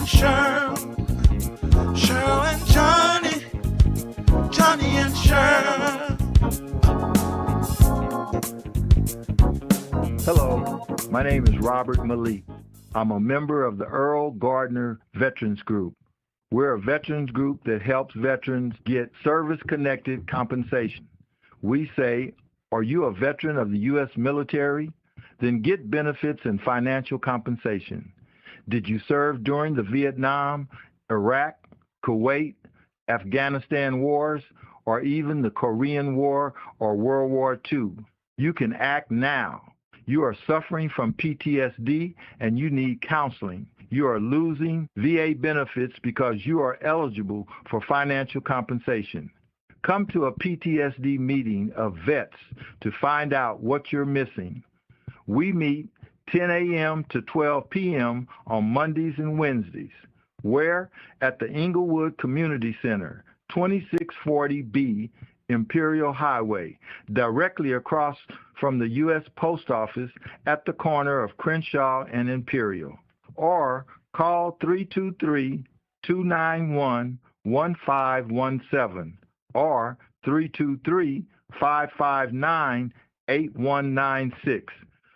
and Cheryl, Cheryl and Johnny, Johnny and Cheryl. Hello, my name is Robert Malik. I'm a member of the Earl Gardner Veterans Group. We're a veterans group that helps veterans get service-connected compensation. We say, are you a veteran of the U.S. military? Then get benefits and financial compensation. Did you serve during the Vietnam, Iraq, Kuwait, Afghanistan wars, or even the Korean War or World War II? You can act now. You are suffering from PTSD and you need counseling. You are losing VA benefits because you are eligible for financial compensation. Come to a PTSD meeting of vets to find out what you're missing. We meet 10 a.m. to 12 p.m. on Mondays and Wednesdays. Where? At the Inglewood Community Center, 2640B Imperial Highway, directly across from the U.S. Post Office at the corner of Crenshaw and Imperial. Or call 323-291-1517 or 323-559-8196.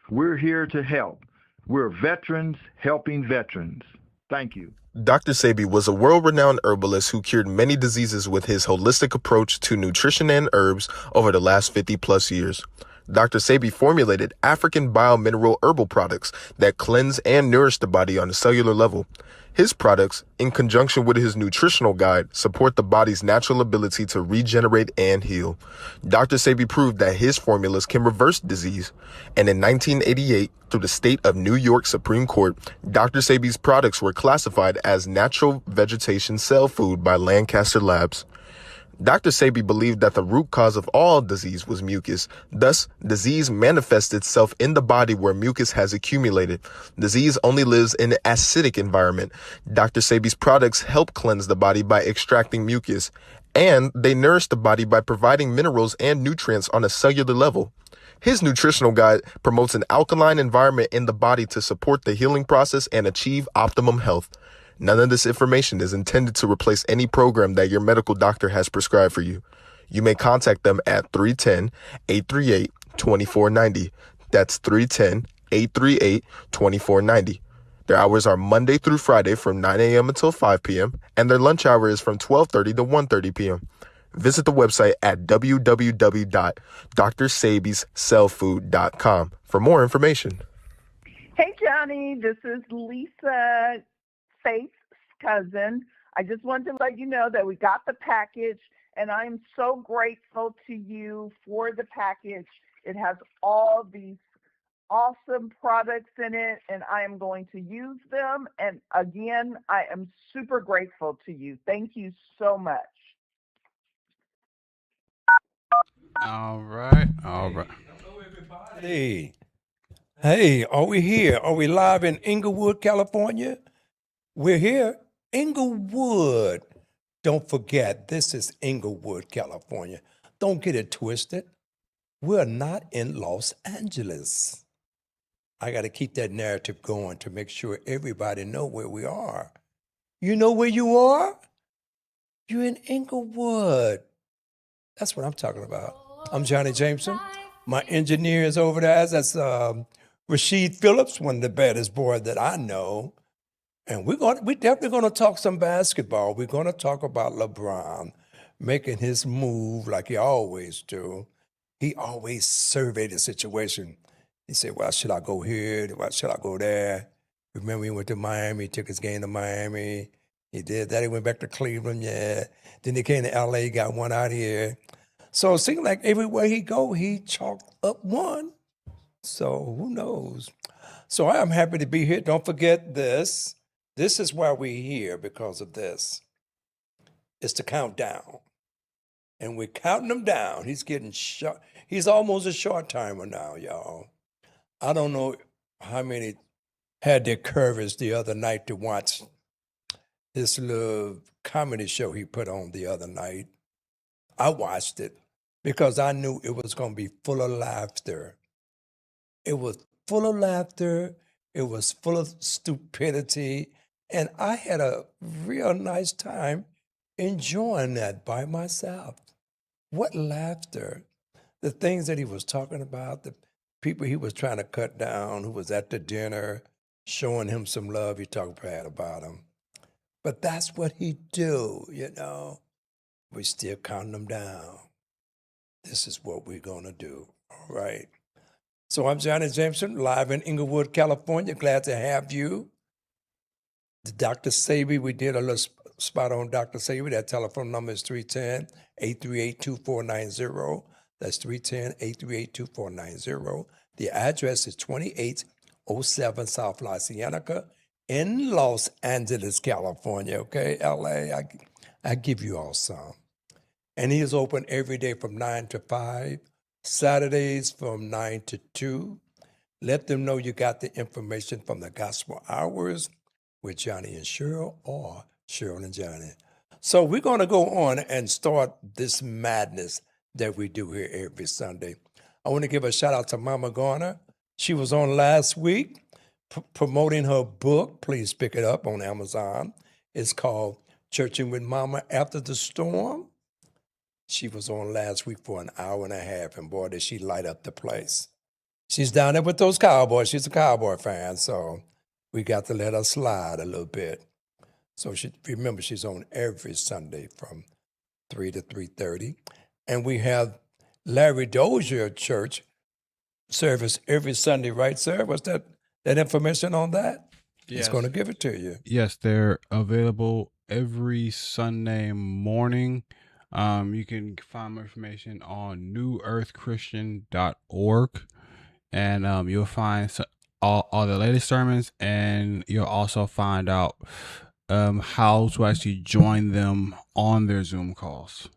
We're here to help. We're veterans helping veterans. Thank you. Dr. Sebi was a world-renowned herbalist who cured many diseases with his holistic approach to nutrition and herbs over the last 50-plus years. Dr. Sebi formulated African biomineral herbal products that cleanse and nourish the body on a cellular level. His products, in conjunction with his nutritional guide, support the body's natural ability to regenerate and heal. Dr. Sebi proved that his formulas can reverse disease. And in 1988, through the state of New York Supreme Court, Dr. Sebi's products were classified as natural vegetation cell food by Lancaster Labs. Dr. Sebi believed that the root cause of all disease was mucus. Thus, disease manifests itself in the body where mucus has accumulated. Disease only lives in an acidic environment. Dr. Sebi's products help cleanse the body by extracting mucus, and they nourish the body by providing minerals and nutrients on a cellular level. His nutritional guide promotes an alkaline environment in the body to support the healing process and achieve optimum health. None of this information is intended to replace any program that your medical doctor has prescribed for you. You may contact them at 310-838-2490. That's 310-838-2490. Their hours are Monday through Friday from 9 a.m. until 5 p.m., and their lunch hour is from 12:30 to 1:30 p.m. Visit the website at www.drsabiscellfood.com for more information. Hey, Johnny, this is Lisa, Faith's cousin. I just wanted to let you know that we got the package, and I'm so grateful to you for the package. It has all these awesome products in it, and I am going to use them. And again, I am super grateful to you. Thank you so much. All right. Hey, are we here? Are we live in Inglewood, California? We're here. Inglewood. Don't forget, this is Inglewood, California. Don't get it twisted. We're not in Los Angeles. I got to keep that narrative going to make sure everybody know where we are. You know where you are? You're in Inglewood. That's what I'm talking about. I'm Johnny Jameson. My engineer is over there. That's Rasheed Phillips, one of the baddest boys that I know. And we're definitely going to talk some basketball. We're going to talk about LeBron making his move like he always do. He always surveyed the situation. He said, well, should I go here? Well, should I go there? Remember he went to Miami, he took his game to Miami. He did that. He went back to Cleveland, yeah. Then he came to LA, got one out here. So it seemed like everywhere he go, he chalked up one. So who knows? So I am happy to be here. Don't forget this. This is why we're here, because of this. It's the countdown. And we're counting him down. He's getting short. He's almost a short timer now, y'all. I don't know how many had their courage the other night to watch this little comedy show he put on the other night. I watched it because I knew it was going to be full of laughter. It was full of laughter. It was full of stupidity. And I had a real nice time enjoying that by myself. What laughter. The things that he was talking about, the people he was trying to cut down, who was at the dinner, showing him some love, he talked bad about him. But that's what he do, you know. We still counting them down. This is what we're gonna do, all right? So I'm Johnny Jameson, live in Inglewood, California. Glad to have you. The Dr. Sabi, we did a little spot on Dr. Sabi. That telephone number is 310-838-2490. That's 310-838-2490. The address is 2807 South La Cienega in Los Angeles, California. Okay, LA, I give you all some. And he is open every day from 9 to 5, Saturdays from 9 to 2. Let them know you got the information from the Gospel Hours with Johnny and Cheryl or Cheryl and Johnny. So we're going to go on and start this madness that we do here every Sunday. I want to give a shout out to Mama Garner. She was on last week promoting her book. Please pick it up on Amazon. It's called Churching with Mama After the Storm. She was on last week for an hour and a half, and boy, did she light up the place. She's down there with those Cowboys. She's a Cowboy fan, so we got to let her slide a little bit. So remember, she's on every Sunday from 3 to 3:30. And we have Larry Dozier Church service every Sunday, right, sir? What's that information on that? Yes. It's going to give it to you. Yes, they're available every Sunday morning. You can find more information on newearthchristian.org, and you'll find all the latest sermons, and you'll also find out how to actually join them on their Zoom calls.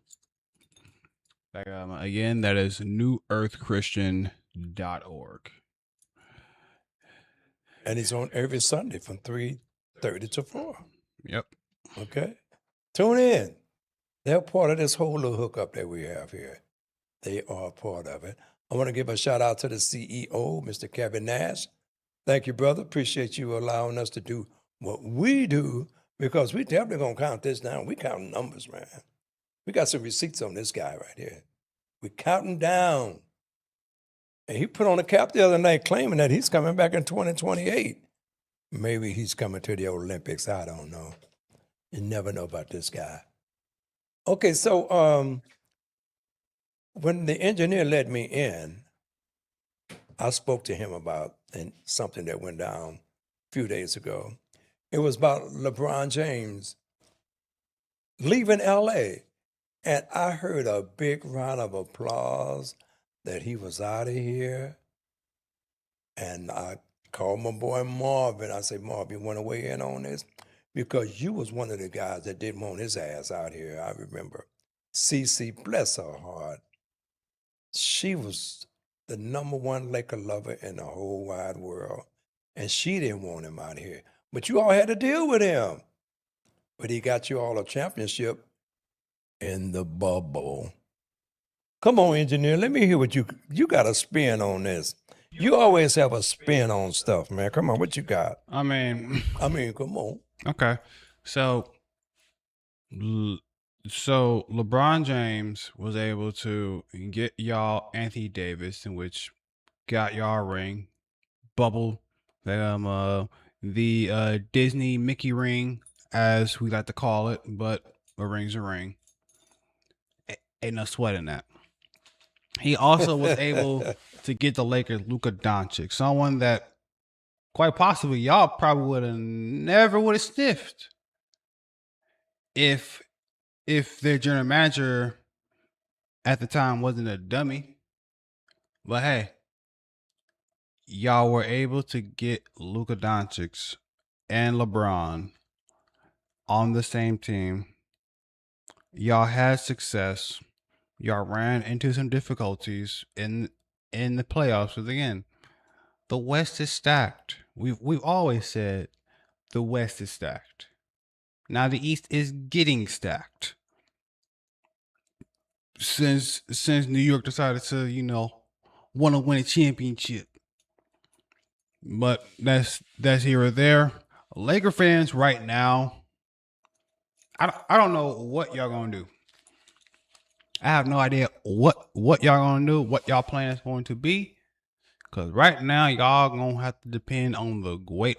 Again, that is newearthchristian.org. And he's on every Sunday from 3:30 to 4. Yep. Okay? Tune in. They're part of this whole little hookup that we have here. They are part of it. I want to give a shout out to the CEO, Mr. Kevin Nash. Thank you, brother. Appreciate you allowing us to do what we do, because we definitely going to count this down. We counting numbers, man. We got some receipts on this guy right here. We counting down. And he put on a cap the other night claiming that he's coming back in 2028. Maybe he's coming to the Olympics. I don't know. You never know about this guy. Okay, so when the engineer let me in, I spoke to him about something that went down a few days ago. It was about LeBron James leaving LA. And I heard a big round of applause that he was out of here. And I called my boy Marvin. I said, Marvin, you want to weigh in on this? Because you was one of the guys that didn't want his ass out here. I remember Cece, bless her heart. She was the #1 Laker lover in the whole wide world. And she didn't want him out here. But you all had to deal with him. But he got you all a championship in the bubble. Come on, engineer. Let me hear what you got a spin on this. You always have a spin on stuff, man. Come on, what you got? I mean, Come on. okay. So LeBron James was able to get y'all Anthony Davis, in which got y'all a ring, bubble, the Disney Mickey ring, as we like to call it, but a ring's a ring. Ain't no sweat in that. He also was able to get the Lakers Luka Doncic, someone that quite possibly y'all probably would have never sniffed if their general manager at the time wasn't a dummy. But hey, y'all were able to get Luka Doncic and LeBron on the same team. Y'all had success. Y'all ran into some difficulties in the playoffs. Because again, the West is stacked. We've always said the West is stacked. Now the East is getting stacked. Since New York decided to, want to win a championship. But that's here or there. Laker fans right now, I don't know what y'all gonna do. I have no idea what y'all gonna do, what y'all plan is going to be. Cause right now y'all gonna have to depend on the great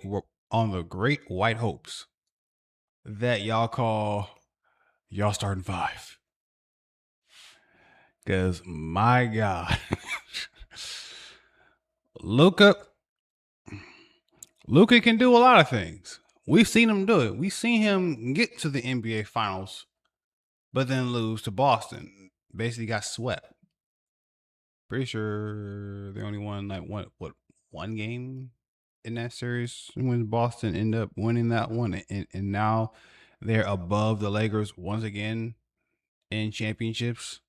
white hopes that y'all call y'all starting five. Cause my God, Luka can do a lot of things. We've seen him do it. We've seen him get to the NBA Finals, but then lose to Boston. Basically got swept. Pretty sure they only won like one game in that series when Boston ended up winning that one, and now they're above the Lakers once again in championships.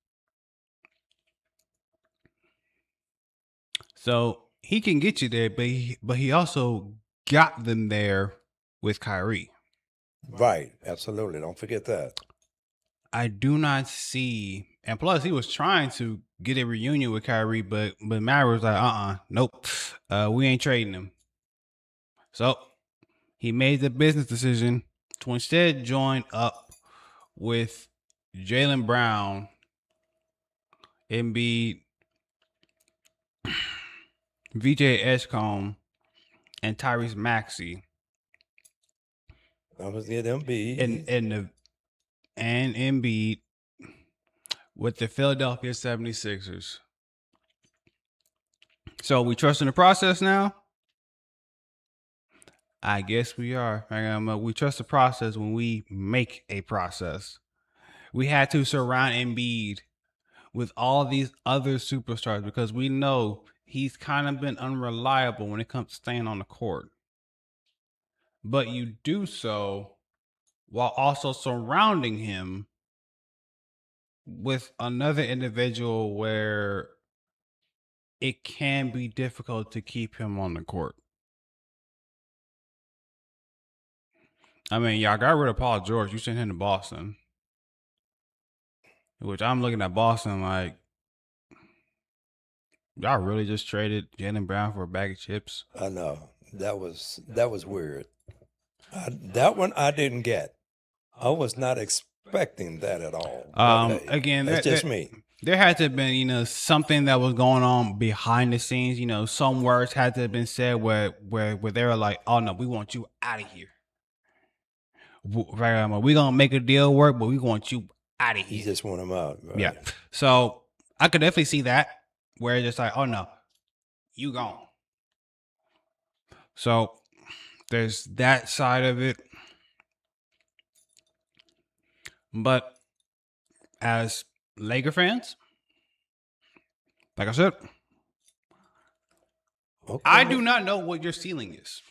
So he can get you there, but he also got them there with Kyrie. Right, absolutely. Don't forget that. I do not see, and plus he was trying to get a reunion with Kyrie, but Maverick was like, nope, we ain't trading him. So he made the business decision to instead join up with Jaylen Brown, Embiid, VJ Escombe, and Tyrese Maxey. I was get Embiid. And Embiid with the Philadelphia 76ers. So we trust in the process now? I guess we are. We trust the process when we make a process. We had to surround Embiid with all these other superstars because we know he's kind of been unreliable when it comes to staying on the court. But you do so while also surrounding him with another individual where it can be difficult to keep him on the court. I mean, y'all got rid of Paul George. You sent him to Boston. Which I'm looking at Boston like, y'all really just traded Jaylen Brown for a bag of chips? I know. That was weird. That one I didn't get. I was not expecting that at all. Hey, Again, that's just me. There had to have been, something that was going on behind the scenes. Some words had to have been said where they were like, "Oh no, we want you out of here. We're gonna make a deal work, but we want you out of here." You just want him out. Right? Yeah. So I could definitely see that where it's just like, "Oh no, you gone." So there's that side of it. But as Laker fans, like I said, Okay. I do not know what your ceiling is.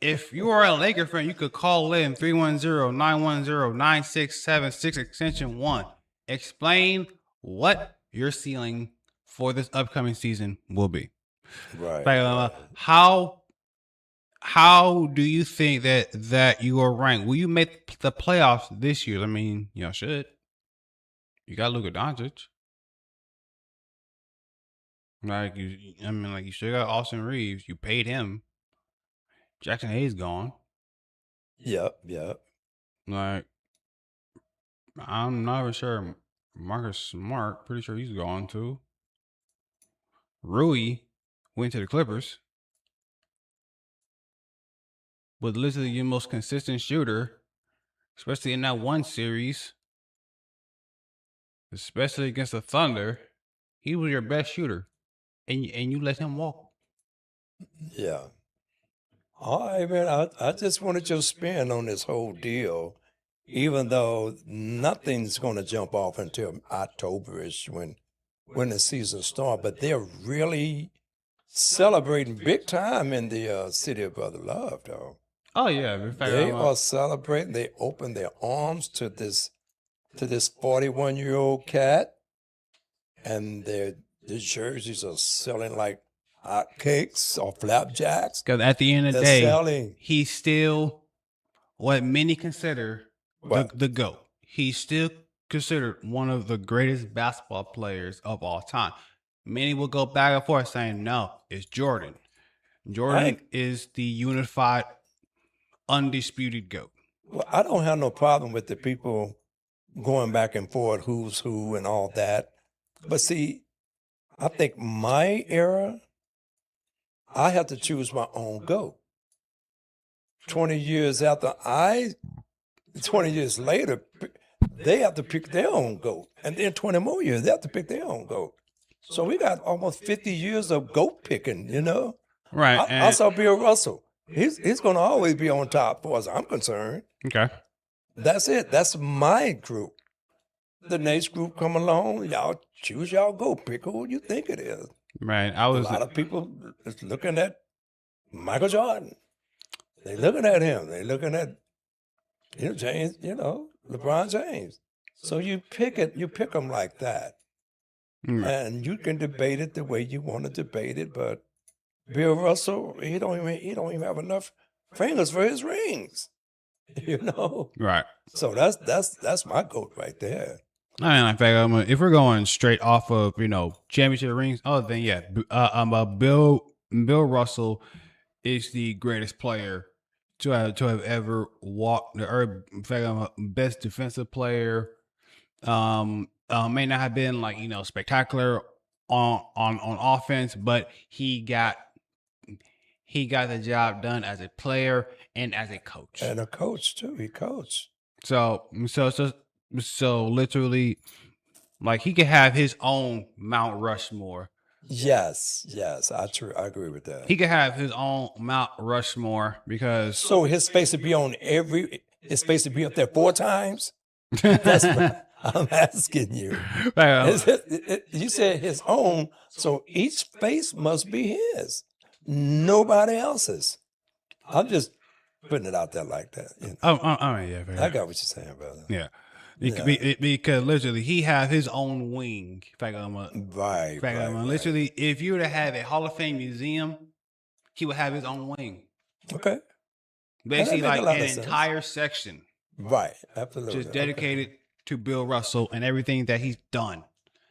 If you are a Laker fan, you could call in 310-910-9676 extension 1. Explain what your ceiling for this upcoming season will be. Right. Like, how do you think that you are ranked? Will you make the playoffs this year? I mean, y'all should. You got Luka Doncic. You still got Austin Reeves. You paid him. Jackson Hayes gone. Yep. Like, I'm not even sure. Marcus Smart, pretty sure he's gone too. Rui went to the Clippers. Was literally your most consistent shooter, especially in that one series, especially against the Thunder. He was your best shooter, and you let him walk. Yeah. All right, man. I just wanted your spin on this whole deal, even though nothing's going to jump off until October-ish when the season starts. But they're really celebrating big time in the city of Brother Love, though. Oh yeah, in fact, They are celebrating. They open their arms to this 41-year-old cat, and the jerseys are selling like hotcakes or flapjacks. Because at the end of the They're day, selling. he's still what many consider What? the GOAT. He's still considered one of the greatest basketball players of all time. Many will go back and forth saying, no, it's Jordan. Jordan is the unified undisputed GOAT. Well, I don't have no problem with the people going back and forth, who's who and all that. But see, I think my era, I have to choose my own GOAT. 20 years after 20 years later, they have to pick their own GOAT. And then 20 more years, they have to pick their own GOAT. So we got almost 50 years of GOAT picking, you know? Right. I saw Bill Russell. He's going to always be on top, as far as I'm concerned. Okay. That's it. That's my group. The next group come along, y'all choose y'all GOAT. Pick who you think it is. Right. A lot of people is looking at Michael Jordan. They looking at him. They looking at James, LeBron James. So you pick them like that. And you can debate it the way you want to debate it, but Bill Russell, he don't even have enough fingers for his rings. Right. So that's my GOAT right there. I mean, in fact, if we're going straight off of championship rings, then yeah, Bill Russell is the greatest player to have ever walked the earth. In fact, best defensive player. May not have been spectacular on offense, but he got the job done as a player and as a coach. And a coach too. He coached. So literally, he could have his own Mount Rushmore. Yes, I agree with that. He could have his own Mount Rushmore because so his space to be his space to be up there 4 times. That's what I'm asking you. You said his own, so each space must be his, nobody else's. I'm just putting it out there like that. Yeah, I got what you're saying, brother. Yeah. Because literally he have his own wing. Right. Literally, if you were to have a Hall of Fame museum, he would have his own wing. Okay. Basically, an entire section. Right. Absolutely. Just dedicated to Bill Russell and everything that he's done.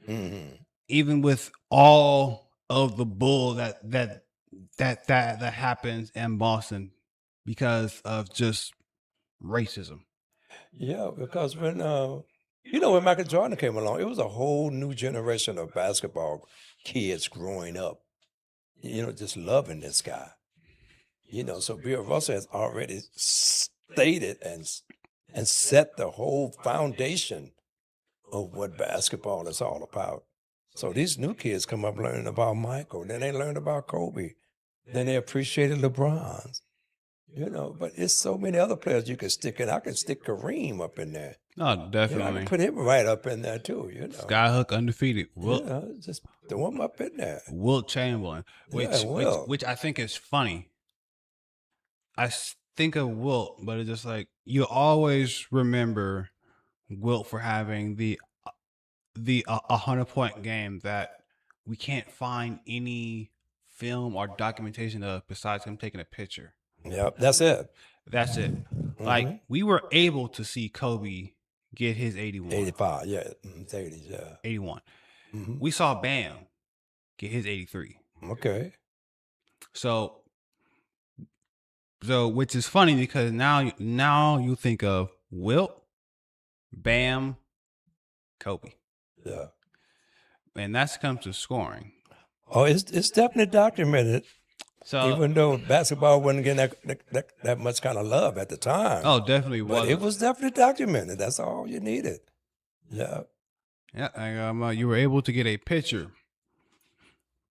Mm-hmm. Even with all of the bull that happens in Boston because of just racism. Yeah, because when when Michael Jordan came along, it was a whole new generation of basketball kids growing up, just loving this guy. So Bill Russell has already stated and set the whole foundation of what basketball is all about. So these new kids come up learning about Michael, then they learned about Kobe, then they appreciated LeBron. But it's so many other players you can stick in. I can stick Kareem up in there. Oh, definitely. I can put him right up in there too. Skyhook undefeated. Just throw him up in there. Wilt Chamberlain, which I think is funny. I think of Wilt, but it's just you always remember Wilt for having the 100-point game that we can't find any film or documentation of besides him taking a picture. Yep, that's it. Mm-hmm. We were able to see Kobe get his 81. 85, yeah. 80s, yeah. 81. Mm-hmm. We saw Bam get his 83. Okay. So which is funny because now you think of Wilt, Bam, Kobe. Yeah. And that's comes to scoring. Oh, it's definitely documented. So even though basketball wasn't getting that much kind of love at the time. Oh, definitely was. But it was definitely documented. That's all you needed. Yeah. Yeah, and you were able to get a picture.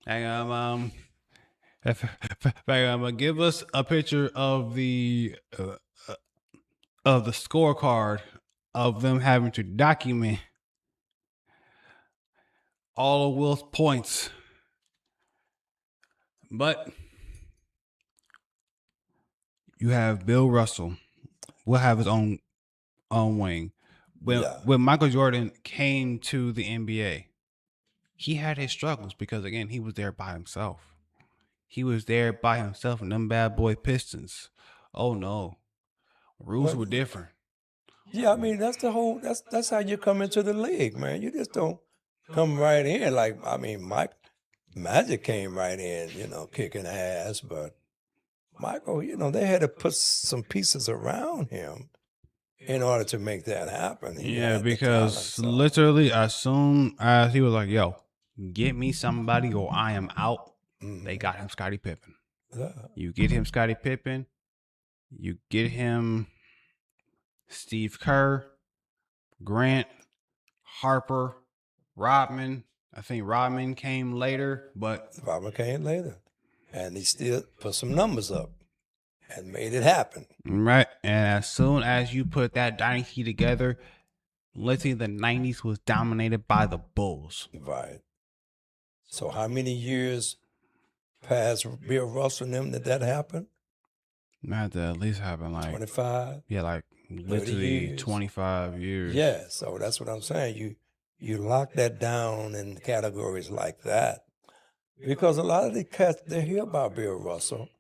And give us a picture of the scorecard of them having to document all of Will's points. But you have Bill Russell will have his own wing. When Michael Jordan came to the NBA, he had his struggles because, again, he was there by himself. He was there by himself in them bad boy Pistons. Oh, no. Rules were different. Yeah, I mean, that's how you come into the league, man. You just don't come right in. Magic came right in, kicking ass, but Michael, they had to put some pieces around him in order to make that happen. He Yeah, had the talent. because So, literally as soon as he was like, "Yo, get me somebody or I am out," they got him Scottie Pippen. yeah. You get him Scottie Pippen, you get him Steve Kerr, Grant, Harper, Rodman. I think Rodman came later, but Robert came later, and he still put some numbers up and made it happen. right. And as soon as you put that dynasty together, let's say the '90s was dominated by the Bulls. Right. So how many years past Bill Russell and them did that happen? Had to at least happen like 25, like 30 literally years. 25 years. Yeah, so that's what I'm saying. You lock that down in categories like that. Because a lot of the cats, they hear about Bill Russell.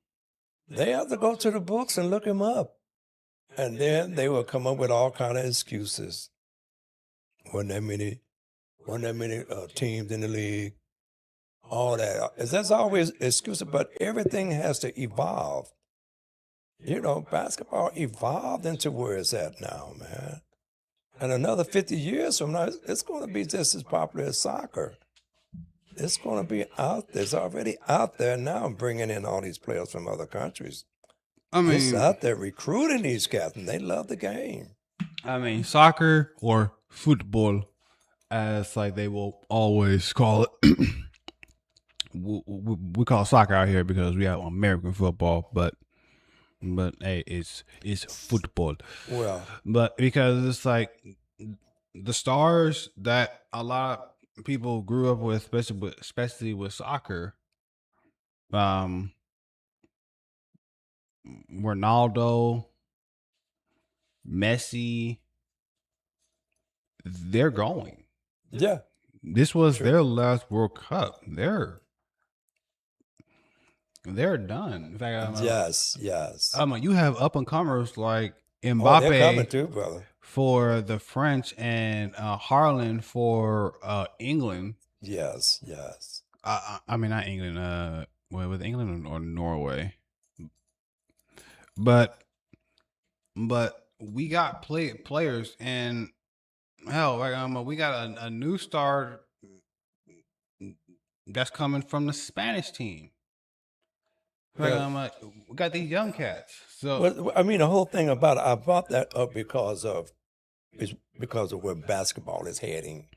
They have to go to the books and look him up. And then they will come up with all kind of excuses. Wasn't that many teams in the league. All that. That's always excuses, but everything has to evolve. Basketball evolved into where it's at now, man. And another 50 years from now, it's going to be just as popular as soccer. It's going to be out there. It's already out there now, bringing in all these players from other countries. I mean, It's out there recruiting these cats, and they love the game. I mean, soccer or football, as like they will always call it. we call soccer out here because we have American football, but hey, it's football. Well, But because it's like the stars that a lot of people grew up with, especially with soccer, Ronaldo, Messi, they're going. yeah. This was True. their last World Cup. They're done. In fact, Yes. you have up and comers like Oh, they're coming Mbappe too, brother. for the French and Haaland for England. Yes. I mean, not England. With England or Norway, but we got players, and hell, like we got a new star that's coming from the Spanish team. Like, Yeah. we got these young cats. So Well, I mean, the whole thing about it, I brought that up because of where basketball is heading.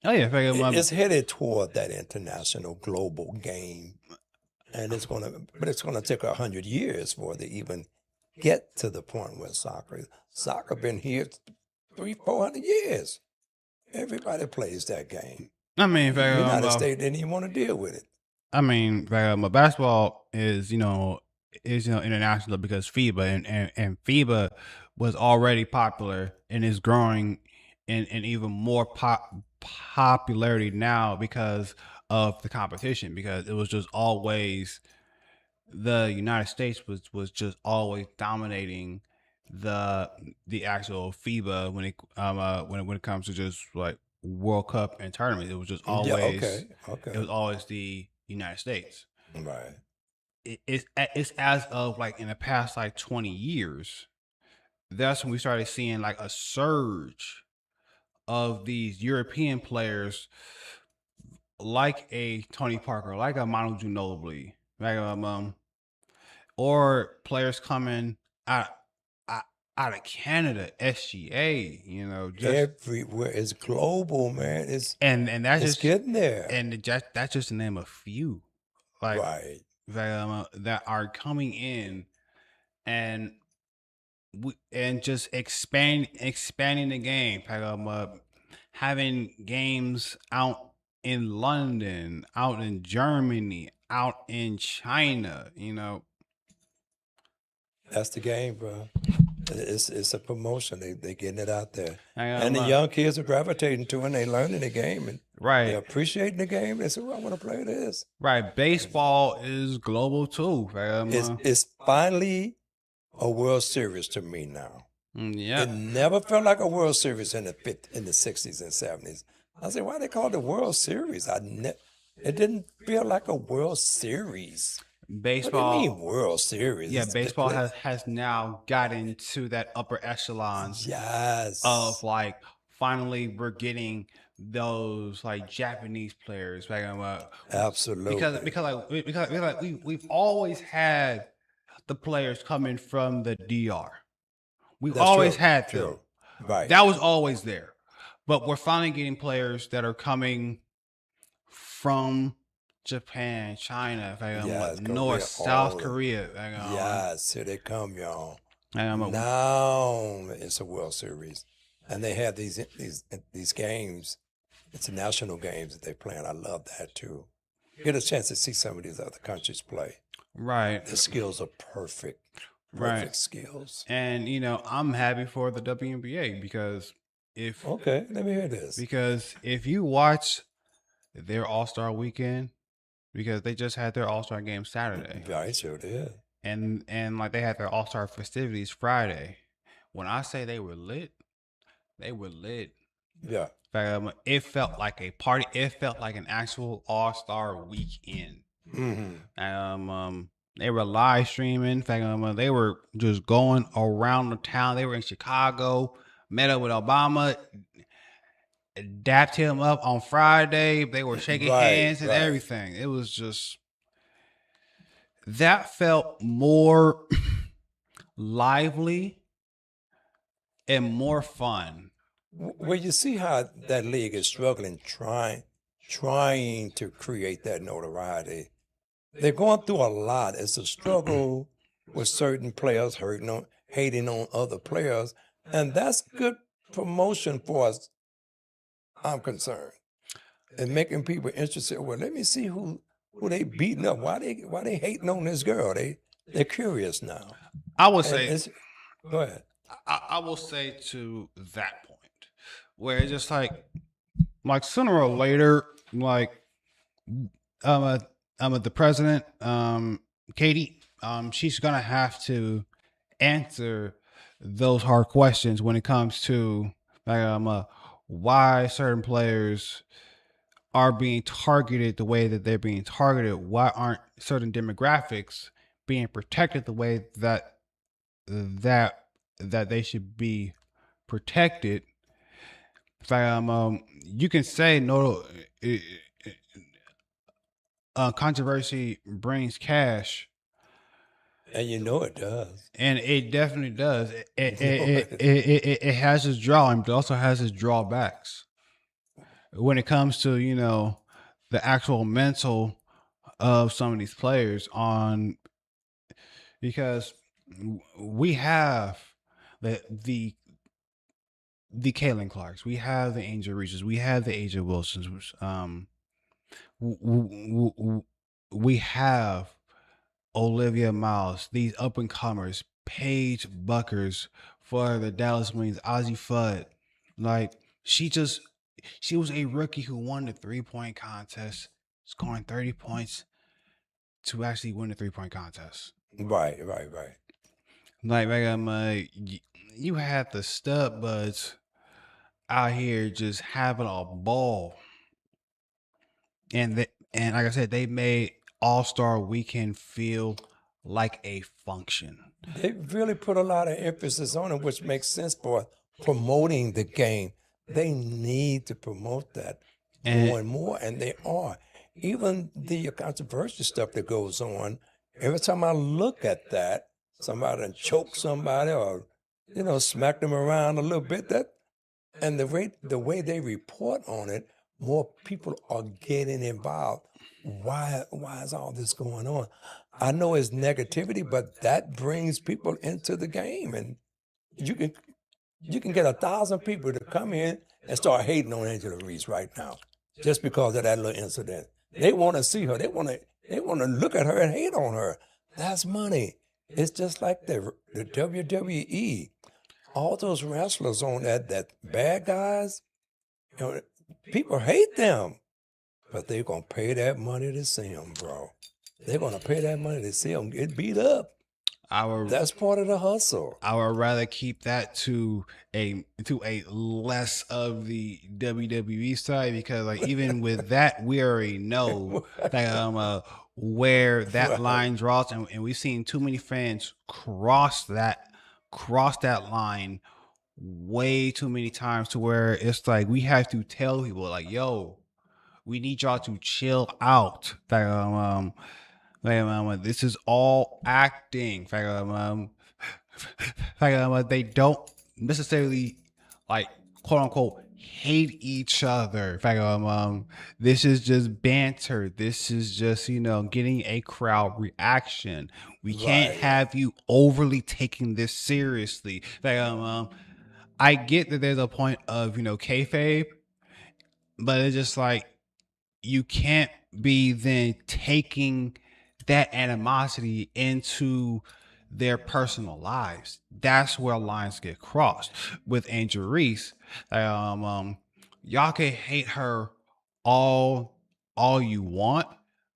oh yeah, like, It's headed toward that international global game, and it's gonna take 100 years for it to even get to the point where soccer been here 300-400 years. Everybody plays that game. I mean, The United States didn't even want to deal with it. I mean, basketball is international because FIBA and FIBA was already popular and is growing in even more popularity now because of the competition, because it was just always the United States was just always dominating the actual FIBA when it comes to just like World Cup and tournaments. It was just always Okay. it was always the United States. Right. It's as of like in the past like 20 years, that's when we started seeing like a surge of these European players like a Tony Parker, like a Manu Ginobili, like or players coming out of Canada, SGA, just Everywhere. It's global, man. and that's It's just getting there. and that's just to name a few, like Right. that are coming in and just expanding the game, having games out in London, out in Germany, out in China. That's the game, bro. It's a promotion. They getting it out there. Like, And the young kids are gravitating to it, and they learning the game, and right, they're appreciating the game. They say, well, I want to play this. right. Baseball is global too. It's finally a World Series to me now. Yeah. It never felt like a World Series in the 60s and 70s. I said, why they call it the World Series? It didn't feel like a World Series. What baseball. do you mean World Series? Yeah, It's baseball ridiculous. has now gotten to that upper echelons Yes. of like finally we're getting those like Japanese players like Absolutely. because we've always had the players coming from the DR. We've That's always true. had them. True. Right. That was always there. But we're finally getting players that are coming from Japan, China, Yes, North, Korea, South all- Korea. Yes, here they come, y'all. Now, Now it's a World Series, and they have these games. It's national games that they play, and I love that too. Get a chance to see some of these other countries play. right, The skills are perfect, right. skills. And I'm happy for the WNBA because if Okay, let me hear this. you watch their All-Star weekend, because they just had their All-Star game Saturday, Right, sure did. and like they had their All-Star festivities Friday. When I say they were lit, they were lit. Yeah. It felt like a party. It felt like an actual All-Star weekend. Mm-hmm. They were live streaming. In fact, they were just going around the town. They were in Chicago, met up with Obama, dapped him up on Friday. They were shaking Right, hands and right. everything. It was just that felt more lively and more fun. Well, you see how that league is struggling, trying to create that notoriety. They're going through a lot. It's a struggle with certain players hating on other players, and that's good promotion for us. I'm concerned, and making people interested. Well, let me see who they beating up. Why they hating on this girl? They're curious now. I would And say, go ahead. I will say to that point where it's just like sooner or later, the president, Katie, she's gonna have to answer those hard questions when it comes to why certain players are being targeted the way that they're being targeted. Why aren't certain demographics being protected the way that they should be protected? You can say no. Controversy brings cash, And you know it does. and it definitely does. It has its draw, and it also has its drawbacks. When it comes to the actual mental of some of these players, because we have the Caitlin Clarks, we have the Angel Reeses, we have the Asia Wilsons, we have Olivia Miles, these up and comers, Paige Buckers for the Dallas Wings, Ozzie Fudd. Like she was a rookie who won the 3-point contest, scoring 30 points to actually win the 3-point contest. Right. You had the stud buds out here just having a ball, and like I said, they made All-Star Weekend feel like a function. They really put a lot of emphasis on it, which makes sense for promoting the game. They need to promote that more and more, and they are. Even the controversial stuff that goes on, every time I look at that, somebody done choke somebody or, smack them around a little bit, and the way they report on it, more people are getting involved. Why is all this going on? I know it's negativity, but that brings people into the game, and you can get 1,000 people to come in and start hating on Angela Reese right now, just because of that little incident. They want to see her. They want to look at her and hate on her. That's money. It's just like the WWE. All those wrestlers on that bad guys, people hate them, but they're going to pay that money to see them, bro. They're going to pay that money to see them get beat up. That's part of the hustle. I would rather keep that to a less of the WWE side, because even with that, we already know that where that Right. line draws, and we've seen too many fans cross that line way too many times to where it's like we have to tell people like, yo, we need y'all to chill out. This is all acting. They don't necessarily like quote unquote hate each other. This is just banter. This is just getting a crowd reaction. We can't Right. have you overly taking this seriously. I get that there's a point of kayfabe, but it's just like you can't be then taking that animosity into their personal lives. That's where lines get crossed. With Angel Reese, y'all can hate her all you want,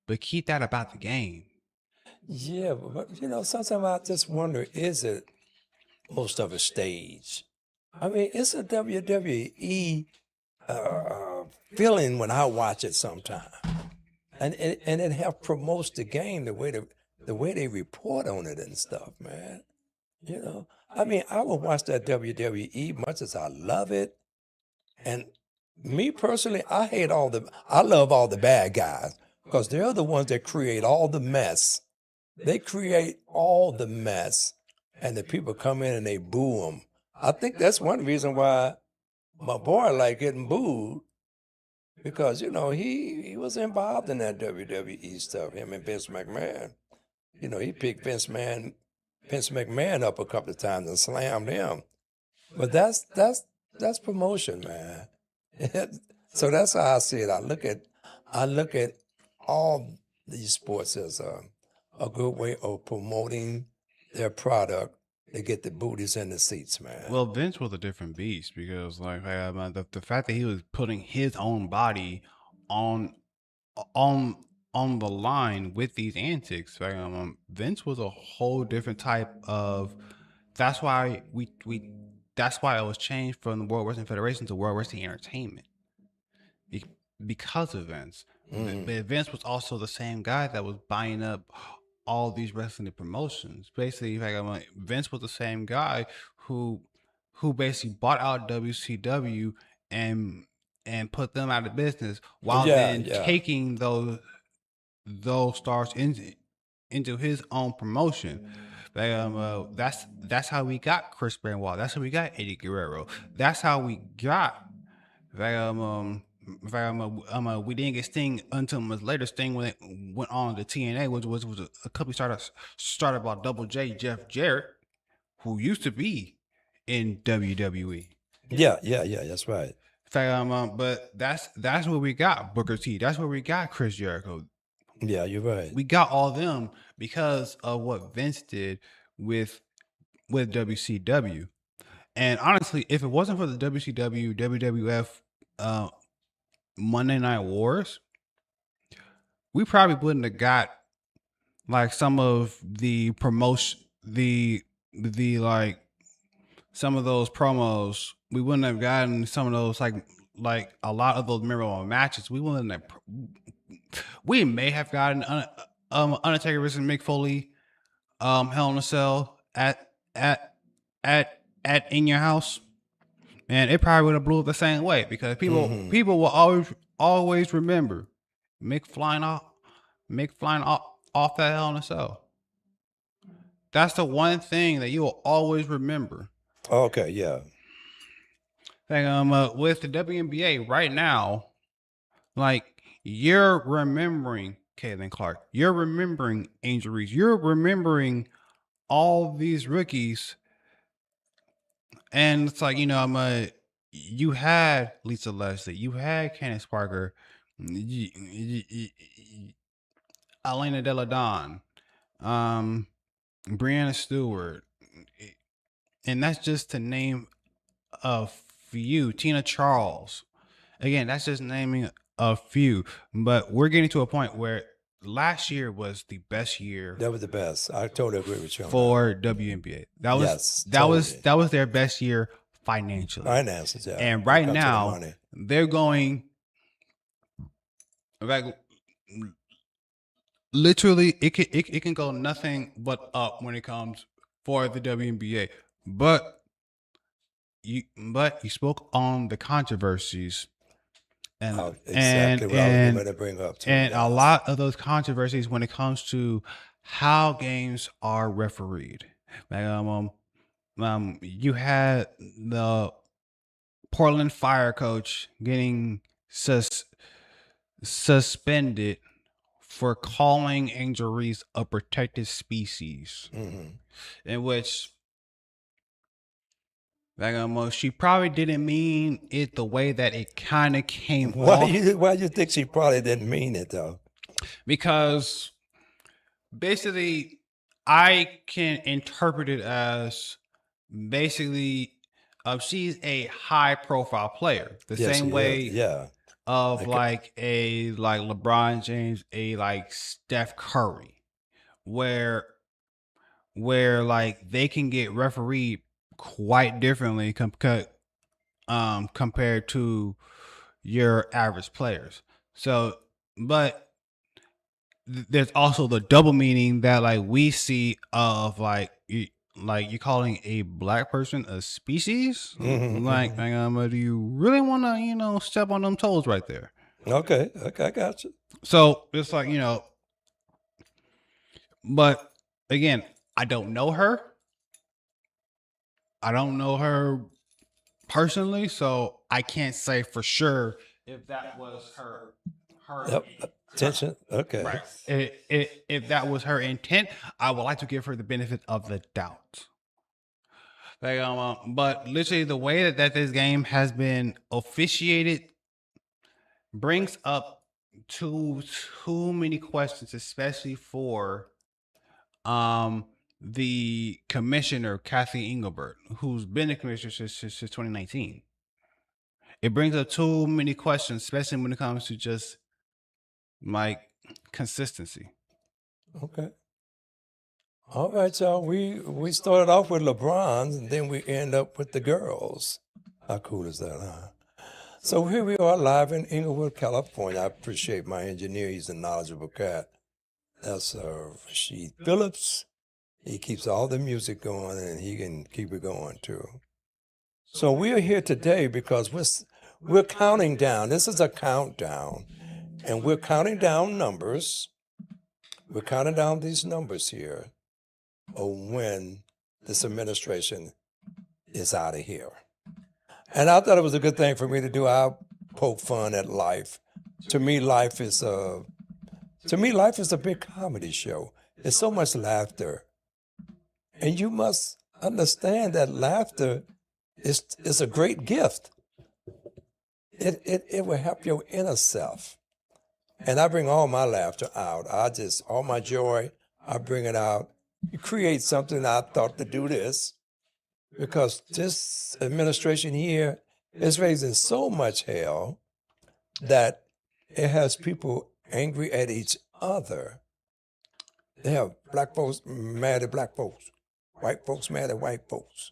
but keep that about the game. Yeah, but sometimes I just wonder, is it most of a stage? I mean, it's a WWE feeling when I watch it sometimes, and it helps promotes the game the way they report on it and stuff, man. I mean, I would watch that WWE much as I love it, and me personally, I love all the bad guys because they're the ones that create all the mess. They create all the mess, and the people come in and they boo them. I think that's one reason why my boy like getting booed because he was involved in that WWE stuff. Him and Vince McMahon. He picked Vince McMahon up a couple of times and slammed him. But that's promotion, man. So that's how I see it. I look at all these sports as a good way of promoting their product to get the booties in the seats, man. Well, Vince was a different beast because, like, the fact that he was putting his own body on on on the line with these antics, Vince was a whole different type of. That's why we. That's why it was changed from the World Wrestling Federation to World Wrestling Entertainment because of Vince. But Vince was also the same guy that was buying up all these wrestling promotions. Basically, Vince was the same guy who basically bought out WCW and put them out of business while then taking those stars into his own promotion. That's how we got Chris Benoit. That's how we got Eddie Guerrero. That's how we got we didn't get Sting until much later. Sting when it went on to TNA, which was a company started by Double J Jeff Jarrett, who used to be in WWE. Yeah, that's right. But that's where we got Booker T. That's where we got Chris Jericho. Yeah, you're right. We got all them because of what Vince did with WCW. And honestly, if it wasn't for the WCW, WWF, Monday Night Wars, we probably wouldn't have got like some of the promotion, the like some of those promos. We wouldn't have gotten some of those like a lot of those memorable matches. We wouldn't have. We may have gotten Undertaker versus Mick Foley, Hell in a Cell at In Your House, and it probably would have blew up the same way because people will always remember Mick flying off that Hell in a Cell. That's the one thing that you will always remember. Okay, yeah. With the WNBA right now, like you're remembering Caitlin Clark, you're remembering Angel Reese, you're remembering all these rookies, and it's like you had Lisa Leslie, you had Candice Parker, Elena Delle Donne, Brianna Stewart, and that's just to name a few. Tina Charles, again, that's just naming a few. But we're getting to a point where last year was the best year. That was the best. I totally agree with you for WNBA. That was that was their best year financially. Finances, yeah. And right now they're going like literally it can go nothing but up when it comes for the WNBA. But you spoke on the controversies and Exactly what I was getting ready to bring up too. and a Yes. lot of those controversies when it comes to how games are refereed. Like you had the Portland Fire coach getting suspended for calling injuries a protected species, Mhm. in which she probably didn't mean it the way that it kind of came off, Why you think she probably didn't mean it though? because basically I can interpret it as basically she's a high profile player, the Yes, same she way is. Yeah. of Okay. like LeBron James, a like Steph Curry, where like they can get refereed quite differently compared to your average players. So, but there's also the double meaning that like we see of like you calling a black person a species. Like, do you really want to step on them toes right there? Okay, I got you. So it's like but again, I don't know her. I don't know her personally, so I can't say for sure if that was her Yep. Attention. Okay. right. If that was her intent, I would like to give her the benefit of the doubt. Like, but literally the way that this game has been officiated brings up too many questions, especially for the commissioner Kathy Engelbert, who's been a commissioner since 2019. It brings up too many questions, especially when it comes to just like consistency. Okay. All right, y'all. We started off with LeBron's, and then we end up with the girls. How cool is that, huh? So here we are live in Inglewood, California. I appreciate my engineer. He's a knowledgeable cat. That's Rasheed Phillips. He keeps all the music going, and he can keep it going too. So we are here today because we're counting down. This is a countdown, and we're counting down numbers. We're counting down these numbers here of when this administration is out of here. And I thought it was a good thing for me to do. I poke fun at life. To me, life is a big comedy show. It's so much laughter, and you must understand that laughter is a great gift. It will help your inner self. And I bring all my laughter out. All my joy, I bring it out. You create something. I thought to do this because this administration here is raising so much hell that it has people angry at each other. They have black folks mad at black folks, white folks mad at white folks.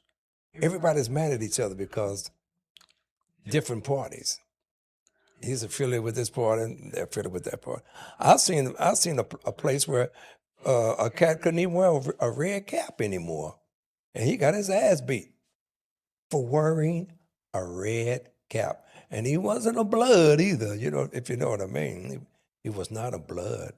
Everybody's mad at each other because different parties. He's affiliated with this party, and they're affiliated with that party. I've seen a place where a cat couldn't even wear a red cap anymore, and he got his ass beat for wearing a red cap. And he wasn't a blood either, if you know what I mean. He was not a blood.